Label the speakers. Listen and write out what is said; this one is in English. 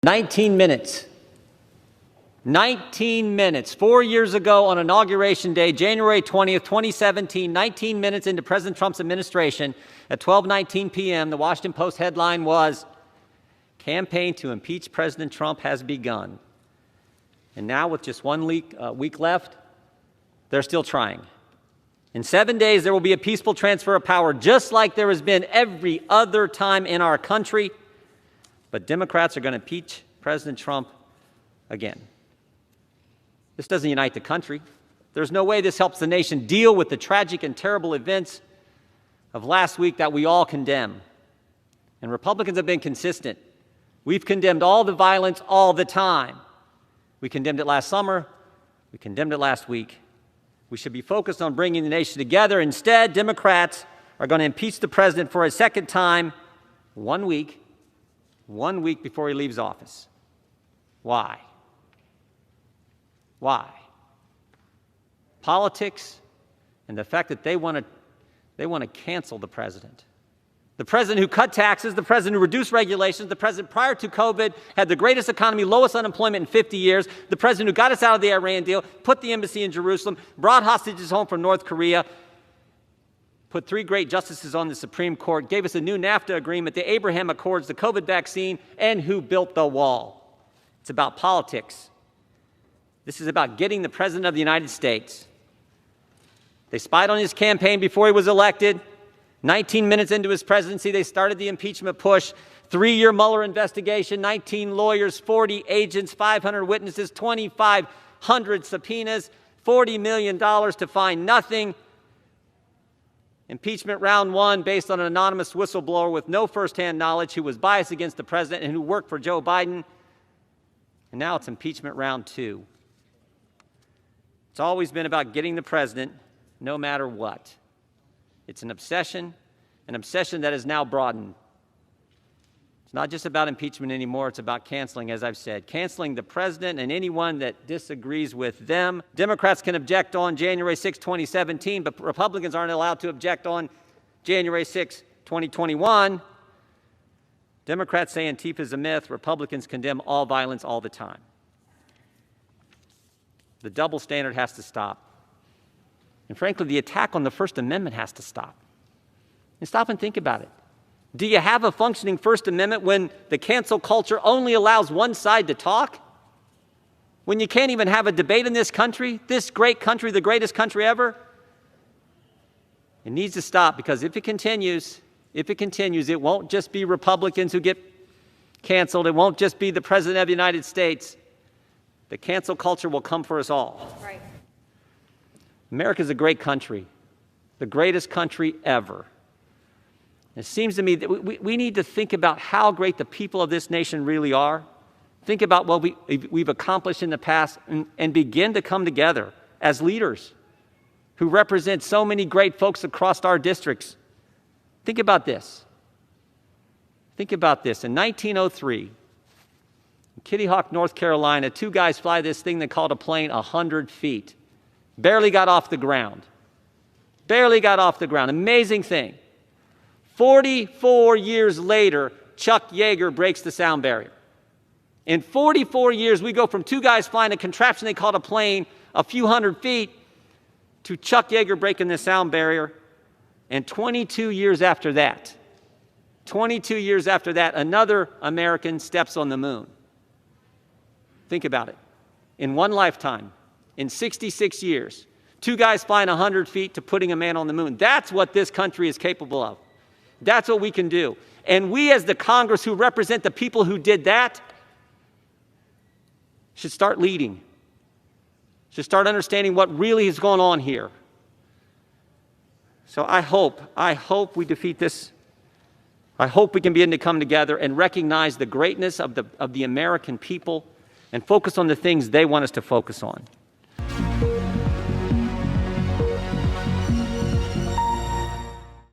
Speaker 1: 19 minutes. 19 minutes. 4 years ago on Inauguration Day, January 20th, 2017, 19 minutes into President Trump's administration, at 12:19 p.m., the Washington Post headline was, "Campaign to impeach President Trump has begun." And now, with just 1 week left, they're still trying. In 7 days, there will be a peaceful transfer of power, just like there has been every other time in our country. But Democrats are going to impeach President Trump again. This doesn't unite the country. There's no way this helps the nation deal with the tragic and terrible events of last week that we all condemn. And Republicans have been consistent. We've condemned all the violence all the time. We condemned it last summer. We condemned it last week. We should be focused on bringing the nation together. Instead, Democrats are going to impeach the president for a second time 1 week before he leaves office. Why? Why? Politics and the fact that they want to cancel the president. The president who cut taxes, the president who reduced regulations, the president prior to COVID had the greatest economy, lowest unemployment in 50 years, the president who got us out of the Iran deal, put the embassy in Jerusalem, brought hostages home from North Korea, put 3 great justices on the Supreme Court, gave us a new NAFTA agreement, the Abraham Accords, the COVID vaccine, and who built the wall. It's about politics. This is about getting the President of the United States. They spied on his campaign before he was elected. 19 minutes into his presidency, they started the impeachment push. 3-year Mueller investigation, 19 lawyers, 40 agents, 500 witnesses, 2,500 subpoenas, $40 million to find nothing. Impeachment round 1 based on an anonymous whistleblower with no firsthand knowledge who was biased against the president and who worked for Joe Biden. And now it's impeachment round 2. It's always been about getting the president no matter what. It's an obsession that is now broadened. It's not just about impeachment anymore, it's about canceling, as I've said. Canceling the president and anyone that disagrees with them. Democrats can object on January 6, 2017, but Republicans aren't allowed to object on January 6, 2021. Democrats say Antifa is a myth. Republicans condemn all violence all the time. The double standard has to stop. And frankly, the attack on the First Amendment has to stop. And stop and think about it. Do you have a functioning First Amendment when the cancel culture only allows one side to talk? When you can't even have a debate in this country, this great country, the greatest country ever? It needs to stop, because if it continues, it won't just be Republicans who get canceled. It won't just be the President of the United States. The cancel culture will come for us all. Right. America's a great country, the greatest country ever. It seems to me that we need to think about how great the people of this nation really are. Think about what we've accomplished in the past and begin to come together as leaders who represent so many great folks across our districts. Think about this. Think about this. In 1903, in Kitty Hawk, North Carolina, 2 guys fly this thing they called a plane 100 feet. Barely got off the ground. Barely got off the ground. Amazing thing. 44 years later, Chuck Yeager breaks the sound barrier. In 44 years, we go from 2 guys flying a contraption they called a plane a few hundred feet to Chuck Yeager breaking the sound barrier. And 22 years after that, another American steps on the moon. Think about it. In one lifetime, in 66 years, 2 guys flying 100 feet to putting a man on the moon. That's what this country is capable of. That's what we can do. And we, as the Congress who represent the people who did that, should start leading. Should start understanding what really is going on here. So I hope we defeat this. I hope we can begin to come together and recognize the greatness of the American people and focus on the things they want us to focus on.